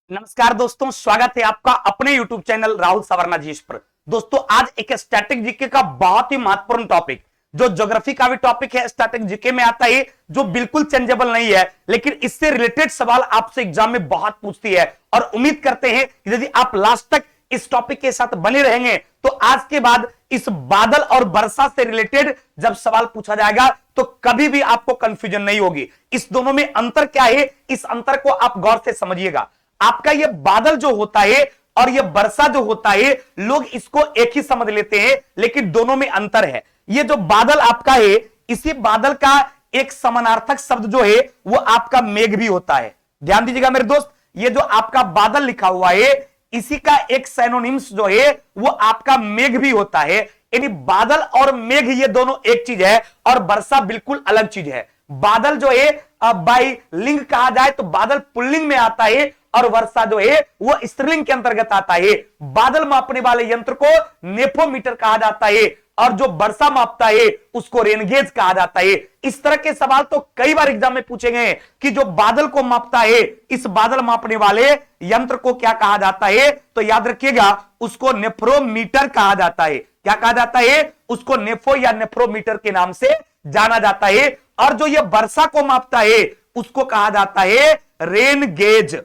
नमस्कार दोस्तों, स्वागत है आपका अपने YouTube चैनल राहुल सवर्णा जी पर। दोस्तों आज एक स्टैटिक जीके का बहुत ही महत्वपूर्ण टॉपिक, जो ज्योग्राफी का भी टॉपिक है, स्टैटिक जीके में आता है, जो बिल्कुल चेंजेबल नहीं है, लेकिन इससे रिलेटेड सवाल आपसे एग्जाम में बहुत पूछती है। और उम्मीद करते हैं कि यदि आप लास्ट तक इस टॉपिक के साथ बने रहेंगे तो आज के बाद इस बादल और वर्षा से रिलेटेड जब सवाल पूछा जाएगा तो कभी भी आपको कंफ्यूजन नहीं होगी। इस दोनों में अंतर क्या है, इस अंतर को आप गौर से समझिएगा। आपका ये बादल जो होता है और ये वर्षा जो होता है, लोग इसको एक ही समझ लेते हैं, लेकिन दोनों में अंतर है। ये जो बादल आपका है, इसी बादल का एक समानार्थक शब्द जो है वो आपका मेघ भी होता है। ध्यान दीजिएगा मेरे दोस्त, ये जो आपका बादल लिखा हुआ है, इसी का एक सिनोनिम्स जो है वो आपका मेघ भी होता है। यानी बादल और मेघ ये दोनों एक चीज है और वर्षा बिल्कुल अलग चीज है। बादल जो है बाई लिंग कहा जाए तो बादल पुल्लिंग में आता है और वर्षा जो है वो स्त्रीलिंग के अंतर्गत आता है। बादल मापने वाले यंत्र को नेफोमीटर कहा जाता है और जो वर्षा मापता है उसको रेनगेज कहा जाता है। इस तरह के सवाल तो कई बार एग्जाम में पूछे गए कि जो बादल को मापता है, इस बादल मापने वाले यंत्र को क्या कहा जाता है, तो याद रखिएगा उसको नेफ्रोमीटर कहा जाता है। क्या कहा जाता है? उसको नेफो या नेफ्रोमीटर के नाम से जाना जाता है। और जो ये वर्षा को मापता है उसको कहा जाता है रेन गेज।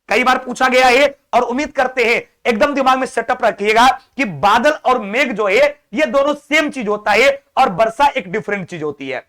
कई बार पूछा गया है और उम्मीद करते हैं एकदम दिमाग में सेटअप रखिएगा कि बादल और मेघ जो है ये दोनों सेम चीज होता है और वर्षा एक डिफरेंट चीज होती है।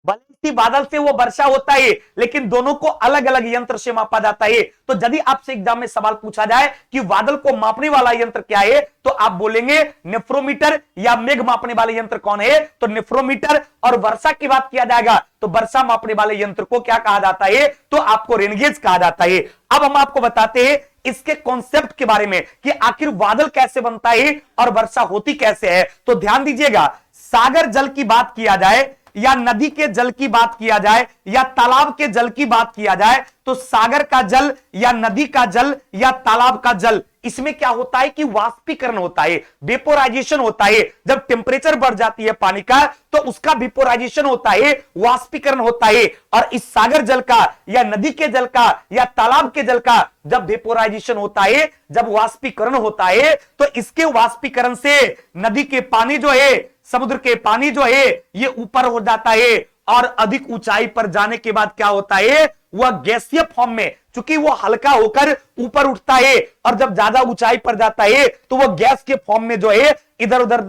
भले ही बादल से वो वर्षा होता है, लेकिन दोनों को अलग अलग यंत्र से मापा जाता है। तो यदि आपसे एग्जाम में सवाल पूछा जाए कि बादल को मापने वाला यंत्र क्या है, तो आप बोलेंगे नेफ्रोमीटर, या मेघ मापने वाले यंत्र कौन है, तो नेफ्रोमीटर। और वर्षा की बात किया जाएगा तो वर्षा मापने वाले यंत्र को क्या कहा जाता है, तो आपको रेनगेज कहा जाता है। अब हम आपको बताते हैं इसके कॉन्सेप्ट के बारे में कि आखिर बादल कैसे बनता है और वर्षा होती कैसे है। तो ध्यान दीजिएगा, सागर जल की बात किया जाए या नदी के जल की बात किया जाए या तालाब के जल की बात किया जाए, तो सागर का जल या नदी का जल या तालाब का जल, इसमें क्या होता है कि वाष्पीकरण होता है, वेपोराइजेशन होता है। जब टेम्परेचर बढ़ जाती है पानी का तो उसका वेपोराइजेशन होता है, वाष्पीकरण होता है। और इस सागर जल का या नदी के जल का या तालाब के जल का जब वेपोराइजेशन होता है, जब वाष्पीकरण होता है, तो इसके वाष्पीकरण से नदी के पानी जो है, समुद्र के पानी जो है, ये ऊपर हो जाता है और अधिक ऊंचाई पर जाने के बाद क्या होता है, वह गैसीय फॉर्म में, चूंकि वो हल्का होकर ऊपर उठता है और जब ज्यादा ऊंचाई पर जाता है तो वह गैस के फॉर्म में जो है इधर उधर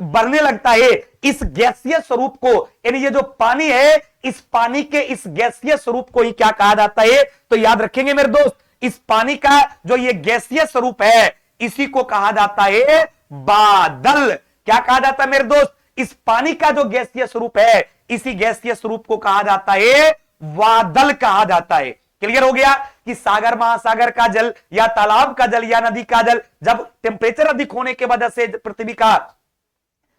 बढ़ने लगता है। इस गैसीय स्वरूप को, यानी ये जो पानी है, इस पानी के इस गैसीय स्वरूप को ही क्या कहा जाता है, तो याद रखेंगे मेरे दोस्त, इस पानी का जो ये गैसीय स्वरूप है इसी को कहा जाता है बादल। क्या कहा जाता है मेरे दोस्त? इस पानी का जो गैसीय स्वरूप है, इसी गैसीय स्वरूप को कहा जाता है बादल कहा जाता है। क्लियर हो गया कि सागर महासागर का जल या तालाब का जल या नदी का जल जब टेम्परेचर अधिक होने के वजह से पृथ्वी का,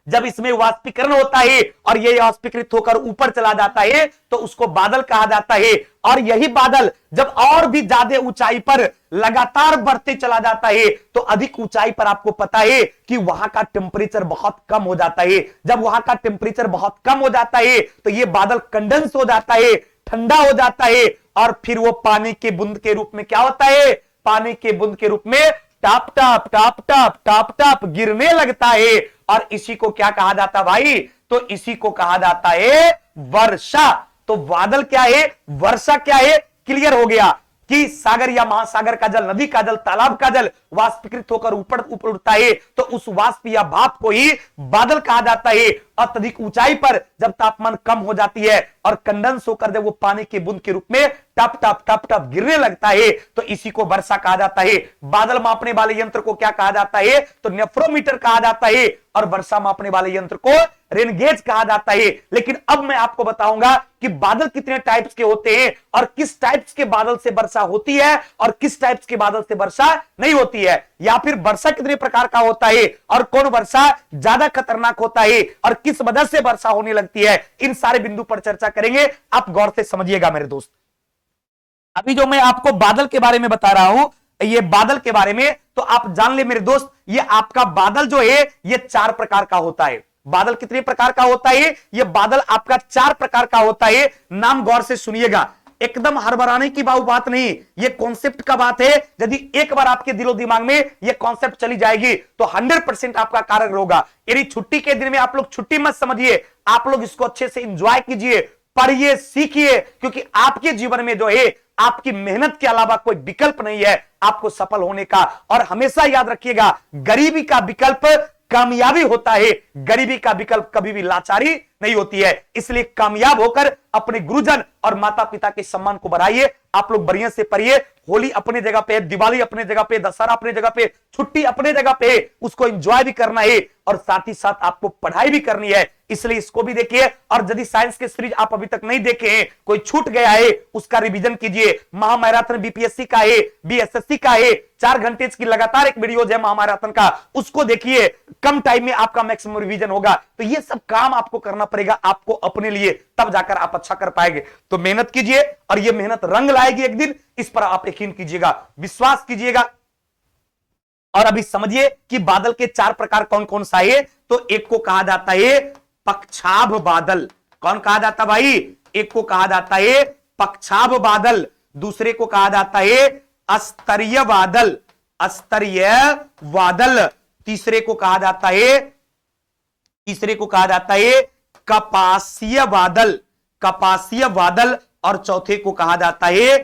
जब इसमें वाष्पीकरण होता है और यह वाष्पीकृत होकर ऊपर चला जाता है तो उसको बादल कहा जाता है। और यही बादल जब और भी ज्यादा ऊंचाई पर लगातार बढ़ते चला जाता है तो अधिक ऊंचाई पर आपको पता है कि वहां का टेम्परेचर बहुत कम हो जाता है। जब वहां का टेम्परेचर बहुत कम हो जाता है तो यह बादल कंडेंस हो जाता है, ठंडा हो जाता है और फिर वो पानी के बूंद के रूप में क्या होता है, पानी के बूंद के रूप में top top top top top top गिरने लगता है। और इसी को क्या कहा जाता भाई, तो इसी को कहा जाता है वर्षा। तो बादल क्या है, वर्षा क्या है, क्लियर हो गया कि सागर या महासागर का जल, नदी का जल, तालाब का जल वाष्पीकृत होकर ऊपर ऊपर उठता है तो उस वाष्प या भाप को ही बादल कहा जाता है। अत्यधिक ऊंचाई पर जब तापमान कम हो जाती है और कंडेंस होकर जब वो पानी की बूंद के रूप में टप टप टप टप गिरने लगता है तो इसी को वर्षा कहा जाता है। बादल मापने वाले यंत्र को क्या कहा जाता है, तो नेफ्रोमीटर कहा जाता है और वर्षा मापने वाले यंत्र को रेनगेज कहा जाता है। लेकिन अब मैं आपको बताऊंगा कि बादल कितने टाइप्स के होते हैं और किस टाइप्स के बादल से वर्षा होती है और किस टाइप्स के बादल से वर्षा नहीं होती है, या फिर वर्षा कितने प्रकार का होता है और कौन वर्षा ज्यादा खतरनाक होता है और किस वजह से वर्षा होने लगती है। इन सारे बिंदु पर चर्चा करेंगे, आप गौर से समझिएगा मेरे दोस्त। अभी जो मैं आपको बादल के बारे में बता रहा हूं, ये बादल के बारे में तो आप जान ले मेरे दोस्त, ये आपका बादल जो है ये 4 प्रकार का होता है। बादल कितने प्रकार का होता है, ये बादल आपका 4 प्रकार का होता है। नाम गौर से सुनिएगा। एकदम हड़बड़ाने की बात नहीं, ये कॉन्सेप्ट का बात है। यदि एक बार आपके दिलो दिमाग में ये कॉन्सेप्ट चली जाएगी तो 100% आपका कारगर होगा। यदि छुट्टी के दिन में आप लोग छुट्टी मत समझिए, आप लोग इसको अच्छे से एंजॉय कीजिए, पढ़िए, सीखिए, क्योंकि आपके जीवन में जो है आपकी मेहनत के अलावा कोई विकल्प नहीं है आपको सफल होने का। और हमेशा याद रखिएगा, गरीबी का विकल्प कामयाबी होता है, गरीबी का विकल्प कभी भी लाचारी नहीं होती है। इसलिए कामयाब होकर अपने गुरुजन और माता पिता के सम्मान को बढ़ाइए। आप लोग बढ़िया से पढ़िए। होली अपने जगह पे, दिवाली अपने जगह पे, दशहरा अपने जगह पे, छुट्टी अपने जगह पे, उसको एंजॉय भी करना है और साथ ही साथ आपको पढ़ाई भी करनी है। इसलिए इसको भी देखिए। और यदि साइंस के सीरीज आप अभी तक नहीं देखे हैं, कोई छूट गया है, उसका रिवीजन कीजिए। महामैराथन बीपीएससी का है, बीएसएससी का है, 4 घंटे की लगातार एक वीडियो है महामैराथन का, उसको देखिए। कम टाइम में आपका मैक्सिमम रिवीजन होगा। तो ये सब काम आपको करना पड़ेगा आपको अपने लिए, तब जाकर आप अच्छा कर पाएंगे। तो मेहनत कीजिए और ये मेहनत रंग लाएगी एक दिन, इस पर आप यकीन कीजिएगा, विश्वास कीजिएगा। और अभी समझिए कि बादल के 4 प्रकार कौन कौन सा है। तो एक को कहा जाता है पक्षाभ बादल। कौन कहा जाता भाई? एक को कहा जाता है पक्षाभ बादल, दूसरे को कहा जाता है अस्तरीय बादल, अस्तरीय बादल, तीसरे को कहा जाता है कपासीय बादल, कपासीय बादल, और चौथे को कहा जाता है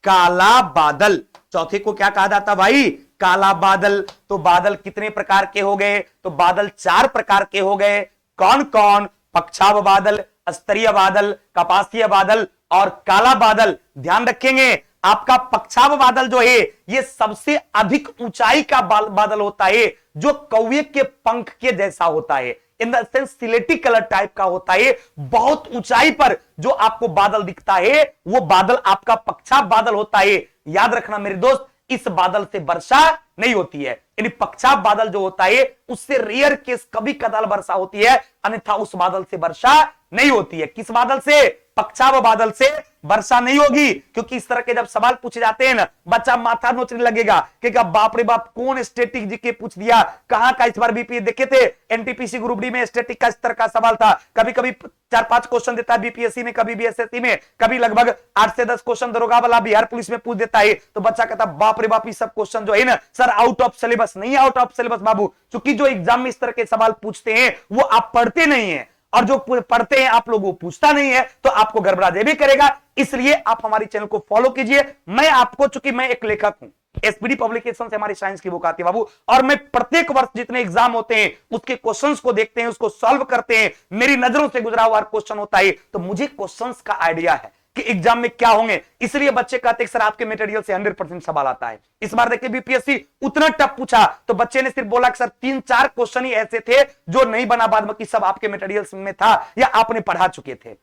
काला बादल। चौथे को क्या कहा जाता भाई? काला बादल। तो बादल कितने प्रकार के हो गए? तो बादल 4 प्रकार के हो गए। कौन कौन? पक्षाभ बादल, स्तरीय बादल, कपासीय बादल और काला बादल। ध्यान रखेंगे, आपका पक्षाभ बादल जो है ये सबसे अधिक ऊंचाई का बादल होता है, जो कौवे के पंख के जैसा होता है, इन द सेंस सिलेटी कलर टाइप का होता है। बहुत ऊंचाई पर जो आपको बादल दिखता है वो बादल आपका पक्षाभ बादल होता है। याद रखना मेरे दोस्त, इस बादल से वर्षा नहीं होती है। यानी पक्षाभ बादल जो होता है उससे रेयर केस कभी कदाल वर्षा होती है, अन्यथा उस बादल से वर्षा नहीं होती है। किस बादल से? पक्षाभ बादल से वर्षा नहीं होगी। क्योंकि इस तरह के जब सवाल पूछे जाते हैं ना, बच्चा माथा नोचने लगेगा कि बाप रे बाप, कौन स्टैटिक जीके पूछ दिया, कहां का। इस बार बीपीएस देखे थे, एनटीपीसी ग्रुप डी में स्टैटिक का इस तरह का सवाल था। कभी कभी 4-5 क्वेश्चन देता है बीपीएससी में, कभी बीएसएससी में, कभी लगभग 8 से 10 क्वेश्चन दरोगा वाला बिहार पुलिस में पूछ देता है। तो बच्चा कहता बाप रे बाप, ये सब क्वेश्चन जो है ना सर आउट ऑफ सिलेबस। नहीं आउट ऑफ सिलेबस बाबू, क्योंकि जो एग्जाम में इस तरह के सवाल पूछते हैं वो आप पढ़ते नहीं है, और जो पढ़ते हैं आप लोग वो पूछता नहीं है, तो आपको गड़बड़ा दे भी करेगा। इसलिए आप हमारे चैनल को फॉलो कीजिए। मैं आपको, चूंकि मैं एक लेखक हूं, एसपीडी पब्लिकेशन से हमारी साइंस की बुक आती है बाबू, और मैं प्रत्येक वर्ष जितने एग्जाम होते हैं उसके क्वेश्चंस को देखते हैं, उसको सॉल्व करते हैं। मेरी नजरों से गुजरा हुआ क्वेश्चन होता है, तो मुझे क्वेश्चंस का आइडिया है कि एग्जाम में क्या होंगे। इसलिए बच्चे कहते हैं सर आपके मटेरियल से 100% सवाल आता है। इस बार देखिए बीपीएससी उतना टफ पूछा, तो बच्चे ने सिर्फ बोला कि सर 3-4 क्वेश्चन ही ऐसे थे जो नहीं बना, बाद बाकी सब आपके मटेरियल्स में था या आपने पढ़ा चुके थे।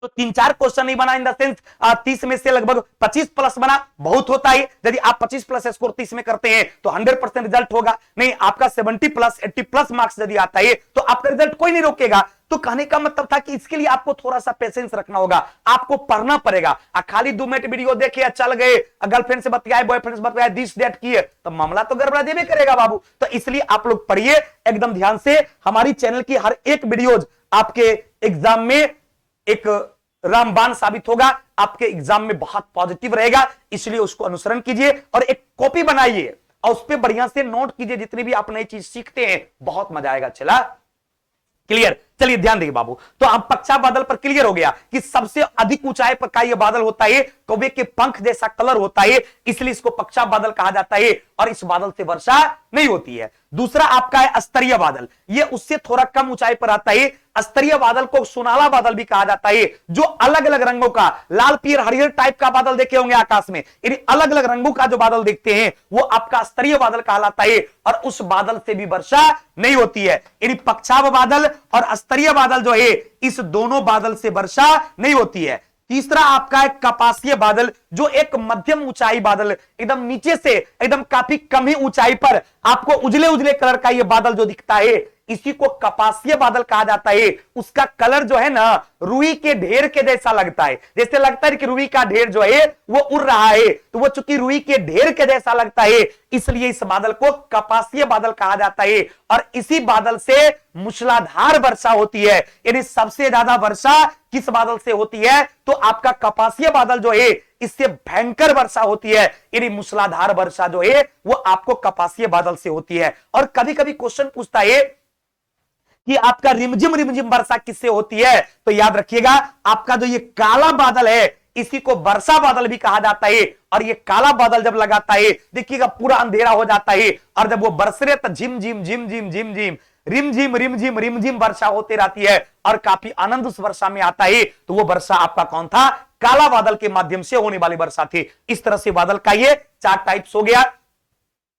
तो 3-4 क्वेश्चन नहीं बना, इन द सेंस 30 में से लगभग 25 प्लस बना, बहुत होता है। यदि आप 25 प्लस स्कोर 30 में करते हैं तो 100% रिजल्ट होगा। नहीं, आपका 70 प्लस 80 प्लस मार्क्स यदि आता है तो आपका रिजल्ट कोई नहीं रोकेगा। तो कहने का मतलब था कि इसके लिए आपको थोड़ा सा पेशेंस रखना होगा, आपको पढ़ना पड़ेगा। खाली 2 मिनट वीडियो देखे, चल गए, गर्लफ्रेंड से बतियाए, बॉयफ्रेंड से बतियाए, दिस दैट किए, तो मामला तो गड़बड़ा देवे करेगा बाबू। तो इसलिए आप लोग पढ़िए एकदम ध्यान से। हमारी चैनल की हर एक वीडियोज आपके एग्जाम में एक रामबाण साबित होगा, आपके एग्जाम में बहुत पॉजिटिव रहेगा। इसलिए उसको अनुसरण कीजिए और एक कॉपी बनाइए और उस पर बढ़िया से नोट कीजिए। जितनी भी आप नई चीज सीखते हैं बहुत मजा आएगा। चला क्लियर? चलिए ध्यान देखिए बाबू, तो आप पक्षाभ बादल पर क्लियर हो गया कि सबसे अधिक ऊंचाई पर का यह बादल होता है, कौवे के पंख जैसा कलर होता है, इसलिए इसको पक्षाभ बादल कहा जाता है और इस बादल से वर्षा नहीं होती है। दूसरा आपका है अस्तरीय बादल, यह उससे थोड़ा कम ऊंचाई पर आता है। अस्तरीय बादल को सुनाला बादल भी कहा जाता है, जो अलग अलग रंगों का, लाल पीर हरियर टाइप का बादल देखे होंगे आकाश में, यानी अलग अलग रंगों का जो बादल देखते हैं वो आपका अस्तरीय बादल कहलाता है और उस बादल से भी वर्षा नहीं होती है। यानी पक्षाभ बादल और अस्तरीय बादल जो है, इस दोनों बादल से वर्षा नहीं होती है। तीसरा आपका है कपासीय बादल, जो एक मध्यम ऊंचाई बादल, एकदम नीचे से एकदम काफी कम ही ऊंचाई पर आपको उजले उजले कलर का यह बादल जो दिखता है, इसी को कपासीय बादल कहा जाता है। उसका कलर जो है ना रुई के ढेर के जैसा लगता है, जैसे लगता है कि रुई का ढेर जो है वो उड़ रहा है, तो वो चूंकि रुई के ढेर के जैसा लगता है इसलिए इस बादल को कपासीय बादल कहा जाता है। और इसी बादल से मूसलाधार वर्षा होती है, यानी सबसे ज्यादा वर्षा किस बादल से होती है, तो आपका कपासीय बादल जो है इससे भयंकर वर्षा होती है, यानी मूसलाधार वर्षा जो है वो आपको कपासीय बादल से होती है। और कभी कभी क्वेश्चन पूछता है कि आपका रिमझिम रिमझिम वर्षा किससे होती है, तो याद रखिएगा आपका जो ये काला बादल है इसी को वर्षा बादल भी कहा जाता है। और ये काला बादल जब लगाता है देखिएगा पूरा अंधेरा हो जाता है, और जब वो बरस रहे तो झिम झिम झिम झिम झिम झिम रिमझिम रिमझिम रिमझिम वर्षा होती रहती है, और काफी आनंद उस वर्षा में आता है। तो वो वर्षा आपका कौन था, काला बादल के माध्यम से होने वाली वर्षा थी। इस तरह से बादल का ये 4 टाइप्स हो गया,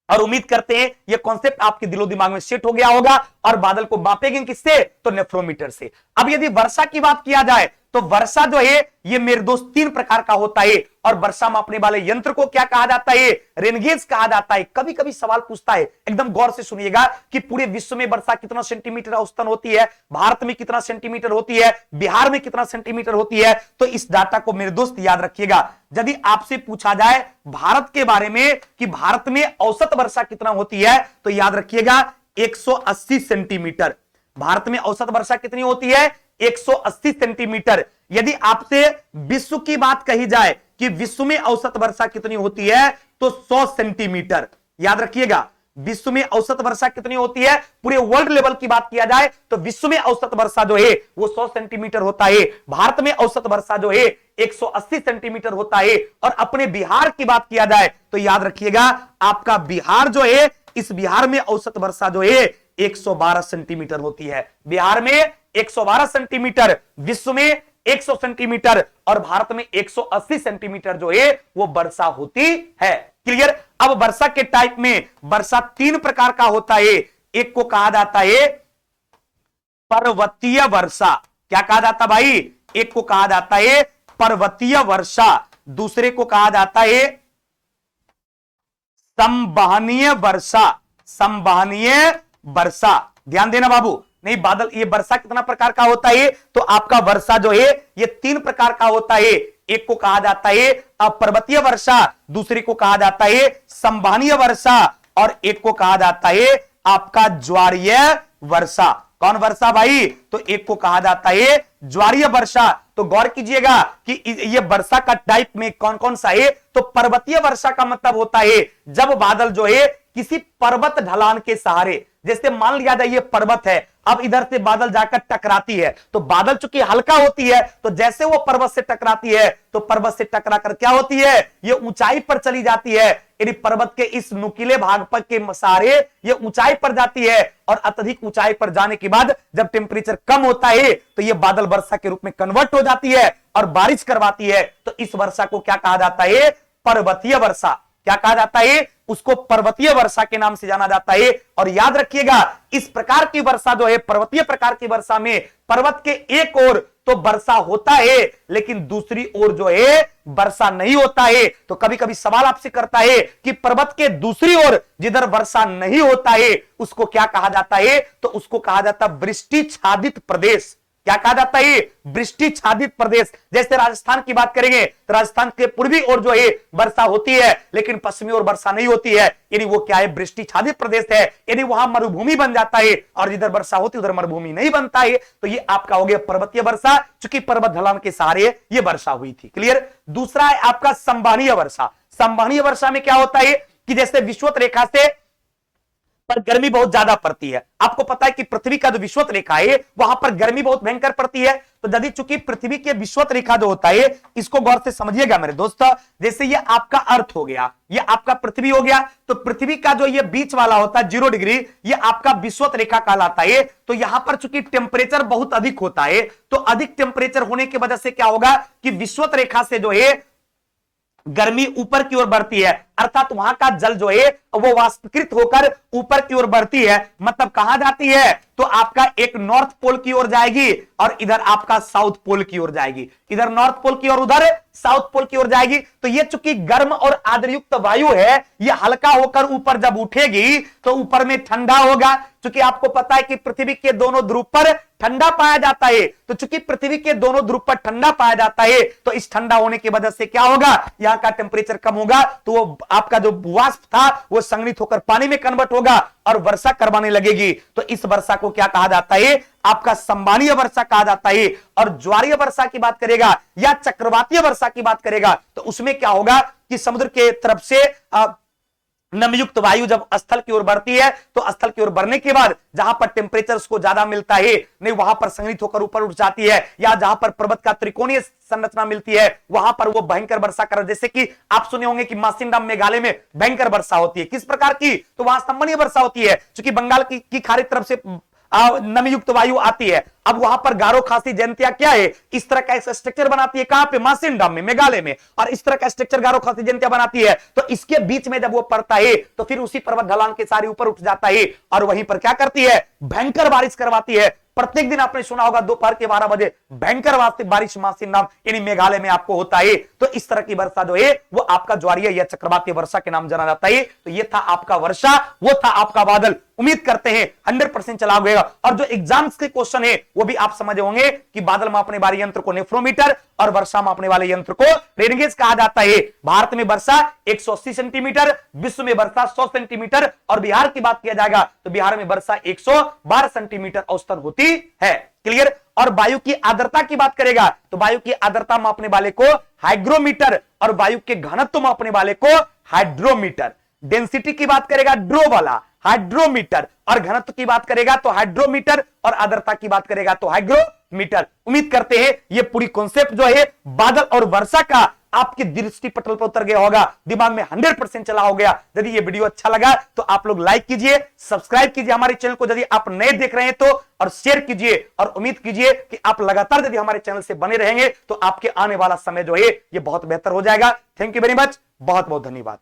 और उम्मीद करते हैं ये कॉन्सेप्ट आपके दिलो दिमाग में सेट हो गया होगा। और बादल को मापेंगे किससे, तो नेफ्रोमीटर से। अब यदि वर्षा की बात किया जाए तो वर्षा जो है ये मेरे दोस्त 3 प्रकार का होता है। और वर्षा मापने वाले यंत्र को क्या कहा जाता है, रेनगेज कहा जाता है। कभी कभी सवाल पूछता है, एकदम गौर से सुनिएगा, कि पूरे विश्व में वर्षा कितना सेंटीमीटर औसतन होती है, भारत में कितना सेंटीमीटर होती है, बिहार में कितना सेंटीमीटर होती है। तो इस डाटा को मेरे दोस्त याद रखिएगा। यदि आपसे पूछा जाए भारत के बारे में कि भारत में औसत वर्षा कितना होती है, तो याद रखिएगा 180 सेंटीमीटर। भारत में औसत वर्षा कितनी होती है, 180 सेंटीमीटर। यदि आपसे विश्व की बात कही जाए कि विश्व में औसत वर्षा कितनी होती है, तो 100 सेंटीमीटर। याद रखिएगा विश्व में औसत वर्षा कितनी होती है, पूरे वर्ल्ड लेवल की बात किया जाए तो विश्व में औसत वर्षा जो है वो 100 सेंटीमीटर होता है। भारत में औसत वर्षा जो है 180 सेंटीमीटर होता है। और अपने बिहार की बात किया जाए तो याद रखिएगा आपका बिहार जो है, इस बिहार में औसत वर्षा जो है 112 सेंटीमीटर होती है। बिहार में 112 सेंटीमीटर, विश्व में 100 सेंटीमीटर, और भारत में 180 सेंटीमीटर जो है वो वर्षा होती है। क्लियर। अब वर्षा के टाइप में वर्षा 3 प्रकार का होता है। एक को कहा जाता है पर्वतीय वर्षा। क्या कहा जाता भाई, एक को कहा जाता है पर्वतीय वर्षा, दूसरे को कहा जाता है संवहनीय वर्षा। संवहनीय वर्षा, ध्यान देना बाबू। नहीं बादल, ये वर्षा कितना प्रकार का होता है, तो आपका वर्षा जो है ये 3 प्रकार का होता है। एक को कहा जाता है पर्वतीय वर्षा, दूसरे को कहा जाता है संवहनीय वर्षा, और एक को कहा जाता है आपका ज्वारीय वर्षा। कौन वर्षा भाई, तो एक को कहा जाता है ज्वारीय वर्षा। तो गौर कीजिएगा कि ये वर्षा का टाइप में कौन कौन सा है। तो पर्वतीय वर्षा का मतलब होता है जब बादल जो है किसी पर्वत ढलान के सहारे, जैसे मान लिया जाए ये पर्वत है, अब इधर से बादल जाकर टकराती है, तो बादल चूंकि हल्का होती है तो जैसे वो पर्वत से टकराती है तो पर्वत से टकरा कर क्या होती है, ये ऊंचाई पर चली जाती है। यानी पर्वत के इस नुकीले भाग पर के सहारे ये ऊंचाई पर जाती है, और अत्यधिक ऊंचाई पर जाने के बाद जब टेम्परेचर कम होता है तो ये बादल वर्षा के रूप में कन्वर्ट हो जाती है और बारिश करवाती है। तो इस वर्षा को क्या कहा जाता है, पर्वतीय वर्षा। क्या कहा जाता है, उसको पर्वतीय वर्षा के नाम से जाना जाता है। और याद रखिएगा इस प्रकार की वर्षा जो है, पर्वतीय प्रकार की वर्षा में पर्वत के एक ओर तो वर्षा होता है लेकिन दूसरी ओर जो है वर्षा नहीं होता है। तो कभी कभी सवाल आपसे करता है कि पर्वत के दूसरी ओर जिधर वर्षा नहीं होता है उसको क्या कहा जाता है, तो उसको कहा जाता है वृष्टिच्छादित प्रदेश। क्या कहा जाता है, वृष्टिच्छादित प्रदेश। जैसे राजस्थान की बात करेंगे तो राजस्थान के पूर्वी ओर जो है वर्षा होती है लेकिन पश्चिमी ओर वर्षा नहीं होती है, यानी वो क्या है, वृष्टिच्छादित प्रदेश है। यानी वहां मरुभूमि बन जाता है, और जिधर वर्षा होती है उधर मरुभूमि नहीं बनता है। तो ये आपका हो गया पर्वतीय वर्षा, चूंकि पर्वत ढलान के सहारे ये वर्षा हुई थी। क्लियर। दूसरा है आपका संवहनीय वर्षा। संवहनीय वर्षा में क्या होता है कि जैसे विषुवत रेखा से पर गर्मी बहुत ज्यादा पड़ती है। आपको पता है कि पृथ्वी का जो विषुवत रेखा है वहां पर गर्मी बहुत भयंकर पड़ती है। तो यदि चूंकि पृथ्वी के विषुवत रेखा जो होता है, इसको गौर से समझिएगा मेरे दोस्त। जैसे ये आपका अर्थ हो गया, ये आपका पृथ्वी हो गया, तो पृथ्वी का जो ये बीच वाला होता है 0 डिग्री, ये आपका विषुवत रेखा कहलाता है। तो यहां पर चूंकि टेम्परेचर बहुत अधिक होता है, तो अधिक टेम्परेचर होने की वजह से क्या होगा कि विषुवत रेखा से जो है गर्मी ऊपर की ओर बढ़ती है। अर्थात वहां का जल जो है वो वाष्पीकृत होकर ऊपर की ओर बढ़ती है, मतलब कहां जाती है, तो आपका एक नॉर्थ पोल की ओर जाएगी और इधर आपका साउथ पोल की ओर जाएगी, इधर नॉर्थ पोल की ओर उधर साउथ पोल की ओर जाएगी। तो ये चूंकि गर्म और आर्द्रयुक्त वायु है, ये हल्का होकर ऊपर जब उठेगी तो ऊपर में ठंडा होगा। चूंकि आपको पता है कि पृथ्वी के दोनों ध्रुव पर ठंडा पाया जाता है, तो चूंकि पृथ्वी के दोनों ध्रुव पर ठंडा पाया जाता है, तो इस ठंडा होने की वजह से क्या होगा, यहां का टेम्परेचर कम होगा, तो वो आपका जो वाष्प था वो संघनित होकर पानी में कन्वर्ट होगा और वर्षा करवाने लगेगी। तो इस वर्षा को क्या कहा जाता है, आपका संबानीय वर्षा कहा जाता है। और ज्वारीय वर्षा की बात करेगा या चक्रवातीय वर्षा की बात करेगा, तो उसमें क्या होगा कि समुद्र के तरफ से नमयुक्त वायु जब स्थल की ओर बढ़ती है, तो स्थल की ओर बढ़ने के बाद जहां पर टेम्परेचर उसको ज्यादा मिलता है, नहीं वहां पर संघनित होकर ऊपर उठ जाती है, या जहां पर पर्वत का त्रिकोणीय संरचना मिलती है वहां पर वो भयंकर वर्षा कर, जैसे कि आप सुने होंगे कि मासिनराम मेघालय में भयंकर वर्षा होती है। किस प्रकार की, तो वहां संबंधीय वर्षा होती है, क्योंकि बंगाल की खाड़ी तरफ से नमयुक्त वायु आती है। अब वहां पर गारो खासी जयंतिया क्या है, इस तरह का एक स्ट्रक्चर बनाती है, कहां पे, मासिनराम में, मेघालय में, और इस तरह का स्ट्रक्चर गारो खासी जयंतिया बनाती है। तो इसके बीच में जब वो पड़ता है तो फिर उसी पर्वत ढलान के सारे ऊपर उठ जाता है और वहीं पर क्या करती है, भयंकर बारिश करवाती है। प्रत्येक दिन आपने सुना होगा दोपहर के 12 बजे भयंकर बारिश मासिनराम यानी मेघालय में आपको होता है। तो इस तरह की वर्षा जो है वो आपका ज्वारीय या चक्रवातीय वर्षा के नाम जाना जाता है। तो ये था आपका वर्षा, वो था आपका बादल। उम्मीद करते हैं 100% चला होगा। और जो एग्जाम्स के क्वेश्चन है वो भी आप समझ होंगे कि बादल मापने वाले यंत्र को नेफ्रोमीटर और वर्षा मापने वाले यंत्र को रेनगेज कहा जाता है। भारत में वर्षा 180 सेंटीमीटर, विश्व में वर्षा 100 सेंटीमीटर, और बिहार की बात किया जाएगा तो बिहार में वर्षा 112 सेंटीमीटर औसतन होती है। क्लियर। और वायु की आर्द्रता की बात करेगा तो वायु की आर्द्रता मापने वाले को हाइग्रोमीटर और वायु के घनत्व मापने वाले को हाइड्रोमीटर। डेंसिटी की बात करेगा ड्रो वाला हाइड्रोमीटर, और घनत्व की बात करेगा तो हाइड्रोमीटर, और आर्द्रता की बात करेगा तो हाइग्रोमीटर। उम्मीद करते हैं ये पूरी कॉन्सेप्ट जो है बादल और वर्षा का आपके दृष्टि पटल पर उतर गया होगा, दिमाग में 100% चला हो गया। यदि ये वीडियो अच्छा लगा तो आप लोग लाइक कीजिए, सब्सक्राइब कीजिए हमारे चैनल को यदि आप नए देख रहे हैं तो, और शेयर कीजिए, और उम्मीद कीजिए कि आप लगातार यदि हमारे चैनल से बने रहेंगे तो आपके आने वाला समय जो है ये बहुत बेहतर हो जाएगा। थैंक यू वेरी मच, बहुत बहुत धन्यवाद।